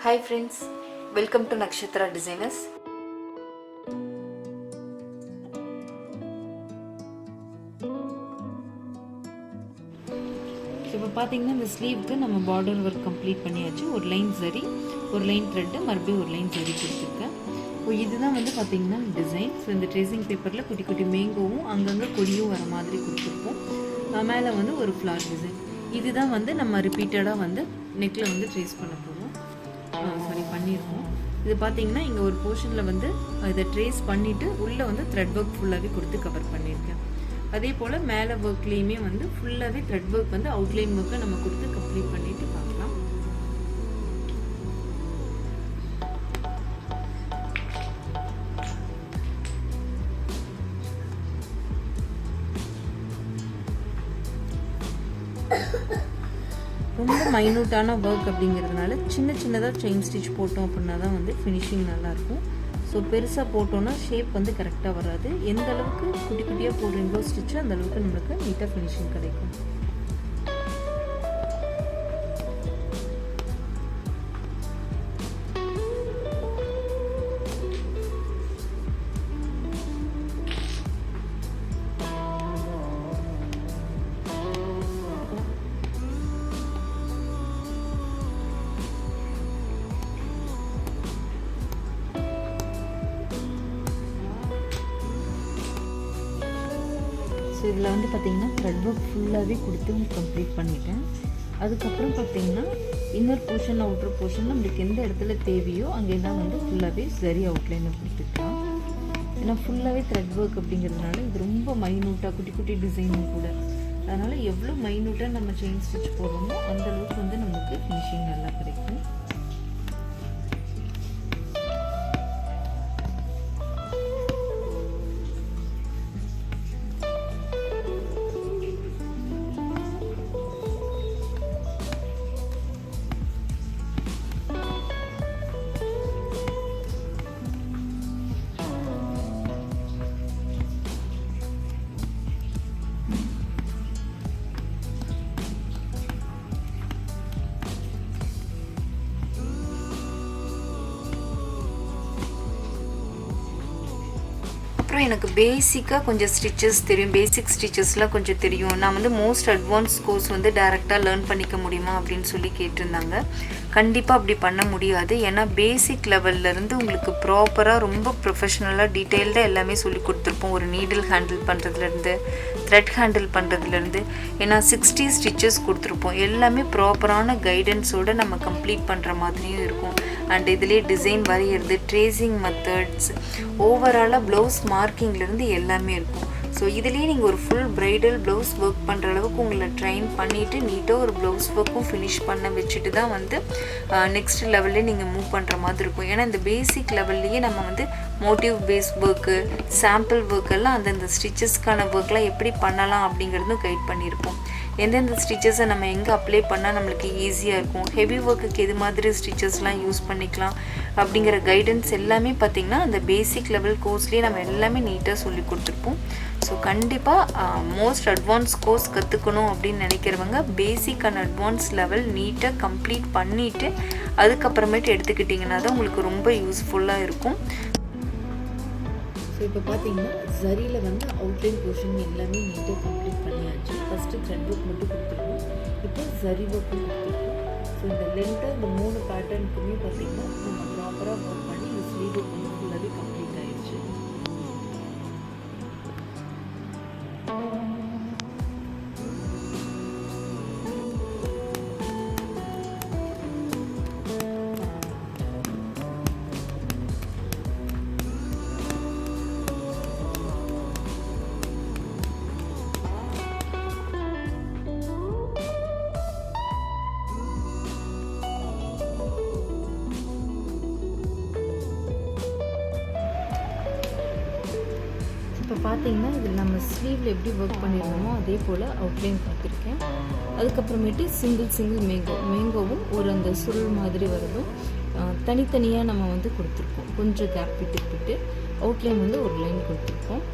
Hi friends, welcome to Nakshatra Designers. இப்போ பார்த்தீங்கன்னா இந்த ஸ்லீவுக்கு நம்ம பார்டர் ஒர்க் கம்ப்ளீட் பண்ணியாச்சு. ஒரு லைன் சரி, ஒரு லைன் த்ரெட்டு, மறுபடியும் ஒரு லைன் சரி கொடுத்துருக்கேன். இதுதான் வந்து பார்த்தீங்கன்னா டிசைன். ஸோ இந்த ட்ரேசிங் பேப்பரில் குட்டி குட்டி மேங்கோவும் அங்கங்கே கொடியும் வர மாதிரி கொடுத்துருப்போம். மேலே வந்து ஒரு ஃப்ளார் டிசைன். இதுதான் வந்து நம்ம ரிப்பீட்டடாக வந்து நெக்கில் வந்து ட்ரேஸ் பண்ண போகிறோம். பண்ணியிருக்கோம். இது பார்த்தீங்கன்னா இங்கே ஒரு போர்ஷனில் வந்து இதை ட்ரேஸ் பண்ணிவிட்டு உள்ளே வந்து த்ரெட் ஒர்க் ஃபுல்லாகவே கொடுத்து கவர் பண்ணியிருக்கேன். அதே போல் மேலே ஒர்க்லேயுமே வந்து ஃபுல்லாகவே த்ரெட் ஒர்க் வந்து அவுட்லைன் ஒர்க்கை நம்ம கொடுத்து கம்ப்ளீட் பண்ணிவிட்டு பார்க்கலாம். ரொம்ப மைனூட்டான ஒர்க் அப்படிங்கிறதுனால சின்னதாக செயின் ஸ்டிச் போட்டோம் அப்படின்னா தான் வந்து ஃபினிஷிங் நல்லாயிருக்கும். ஸோ பெருசாக போட்டோன்னா ஷேப் வந்து கரெக்டாக வராது. எந்த அளவுக்கு குட்டி குட்டியாக போடுறீங்களோ ஸ்டிச்சு அந்த அளவுக்கு நம்மளுக்கு நீட்டாக ஃபினிஷிங் கிடைக்கும். ஸோ இதில் வந்து பார்த்திங்கன்னா த்ரெட் ஒர்க் ஃபுல்லாகவே கொடுத்து கம்ப்ளீட் பண்ணிட்டேன். அதுக்கப்புறம் பார்த்திங்கன்னா இன்னொரு போர்ஷன் அவுட்டர் போர்ஷன் நம்மளுக்கு எந்த இடத்துல தேவையோ அங்கே தான் வந்து ஃபுல்லாகவே சரி அவுட்லைனை கொடுத்துக்கலாம். ஏன்னா ஃபுல்லாகவே த்ரெட் ஒர்க் அப்படிங்கிறதுனால இது ரொம்ப மைனூட்டாக குட்டி குட்டி டிசைனும் கூட. அதனால் எவ்வளோ மைனூட்டாக நம்ம செயின் ஸ்டிச் போடுறோமோ அந்தளவுக்கு வந்து நமக்கு ஃபினிஷிங் நல்லா கிடைக்கும். அப்புறம் எனக்கு பேசிக்காக கொஞ்சம் ஸ்டிச்சஸ் தெரியும், பேசிக் ஸ்டிச்சஸ்லாம் கொஞ்சம் தெரியும். நான் வந்து மோஸ்ட் அட்வான்ஸ் கோர்ஸ் வந்து டைரெக்டாக லேர்ன் பண்ணிக்க முடியுமா அப்படின்னு சொல்லி கேட்டிருந்தாங்க. கண்டிப்பாக அப்படி பண்ண முடியாது. ஏன்னா பேசிக் லெவல்லேருந்து உங்களுக்கு ப்ராப்பராக ரொம்ப ப்ரொஃபஷ்னலாக டீட்டெயில்டாக எல்லாமே சொல்லி கொடுத்துருப்போம். ஒரு நீடில் ஹேண்டில் பண்ணுறதுலேருந்து த்ரெட் ஹேண்டில் பண்ணுறதுலேருந்து ஏன்னா 60 ஸ்டிச்சஸ் கொடுத்துருப்போம். எல்லாமே ப்ராப்பரான கைடன்ஸோடு நம்ம கம்ப்ளீட் பண்ணுற மாதிரியும் இருக்கும். அண்ட் இதிலே டிசைன் வரைகிறது, ட்ரேசிங் மெத்தட்ஸ், ஓவராலாக ப்ளவுஸ் மார்க்கிங்லேருந்து எல்லாமே இருக்கும். ஸோ இதுலேயே நீங்கள் ஒரு ஃபுல் ப்ரைடல் ப்ளவுஸ் ஒர்க் பண்ணுற அளவுக்கு உங்களை ட்ரைன் பண்ணிவிட்டு நீட்டாக ஒரு ப்ளவுஸ் ஒர்க்கும் ஃபினிஷ் பண்ண வச்சுட்டு தான் வந்து நெக்ஸ்ட் லெவல்லே நீங்கள் மூவ் பண்ணுற மாதிரி இருக்கும். ஏன்னா இந்த பேசிக் லெவல்லையே நம்ம வந்து மோட்டிவ் பேஸ் ஒர்க்கு, சாம்பிள் ஒர்க்கெல்லாம் அந்தந்த ஸ்டிச்சஸ்க்கான ஒர்க்லாம் எப்படி பண்ணலாம் அப்படிங்கிறதும் கைட் பண்ணியிருப்போம். எந்தெந்த ஸ்டிச்சஸை நம்ம எங்கே அப்ளை பண்ணால் நம்மளுக்கு ஈஸியாக இருக்கும், ஹெவி ஒர்க்குக்கு எது மாதிரி ஸ்டிச்சஸ்லாம் யூஸ் பண்ணிக்கலாம் அப்படிங்கிற கைடன்ஸ் எல்லாமே பார்த்திங்கன்னா அந்த பேசிக் லெவல் கோர்ஸ்லேயே நம்ம எல்லாமே நீட்டாக சொல்லி கொடுத்துருப்போம். ஸோ கண்டிப்பாக மோஸ்ட் அட்வான்ஸ் கோர்ஸ் கற்றுக்கணும் அப்படின்னு நினைக்கிறவங்க பேசிக் அண்ட் அட்வான்ஸ் லெவல் நீட்டாக கம்ப்ளீட் பண்ணிவிட்டு அதுக்கப்புறமேட்டு எடுத்துக்கிட்டிங்கன்னா தான் உங்களுக்கு ரொம்ப யூஸ்ஃபுல்லாக இருக்கும். ஸோ இப்போ பார்த்தீங்கன்னா சரியில் வந்து அவுட்லைன் போர்ஷன் எல்லாமே நீட்டாக கம்ப்ளீட் பண்ணியாச்சு. ஃபஸ்ட்டு த்ரெட் ஒர்க் மட்டும் கொடுத்துருக்கோம், இப்போ சரி ஒர்க்கும் கொடுத்துருக்கோம். ஸோ இந்த லென்த்தாக இந்த 3 பேட்டர்னுக்குமே பார்த்திங்கன்னா நம்ம ப்ராப்பராக ஒர்க் பண்ணி இந்த ஸ்லீவ் ஒர்க் வந்து ஃபுல்லாகவே கம்ப்ளீட் ஆகிடுச்சு. இப்போ பார்த்தீங்கன்னா இதில் நம்ம ஸ்லீவில் எப்படி ஒர்க் பண்ணியிருந்தோமோ அதே போல் அவுட்லைன் பார்த்துருக்கேன். அதுக்கப்புறமேட்டு சிங்கிள் மேங்கோவும் ஒரு அந்த சுருள் மாதிரி வரதும் தனித்தனியாக நம்ம வந்து கொடுத்துருக்கோம். கொஞ்சம் கேப் விட்டு அவுட்லைன் வந்து ஒரு லைன் கொடுத்துருக்கோம்.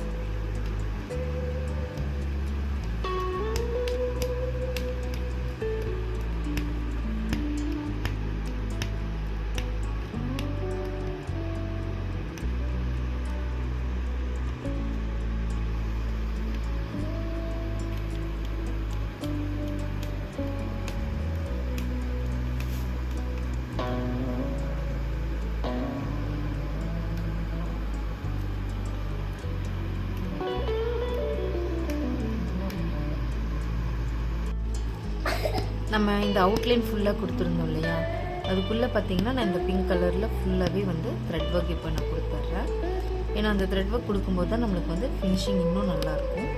நம்ம இந்த அவுட்லைன் ஃபுல்லாக கொடுத்துருந்தோம் இல்லையா, அதுக்குள்ளே பார்த்திங்கன்னா நான் இந்த பிங்க் கலரில் ஃபுல்லாகவே வந்து த்ரெட் ஒர்க் இப்போ நான் கொடுத்துட்றேன். ஏன்னா அந்த த்ரெட் ஒர்க் கொடுக்கும்போது தான் நம்மளுக்கு வந்து ஃபினிஷிங் இன்னும் நல்லாயிருக்கும்.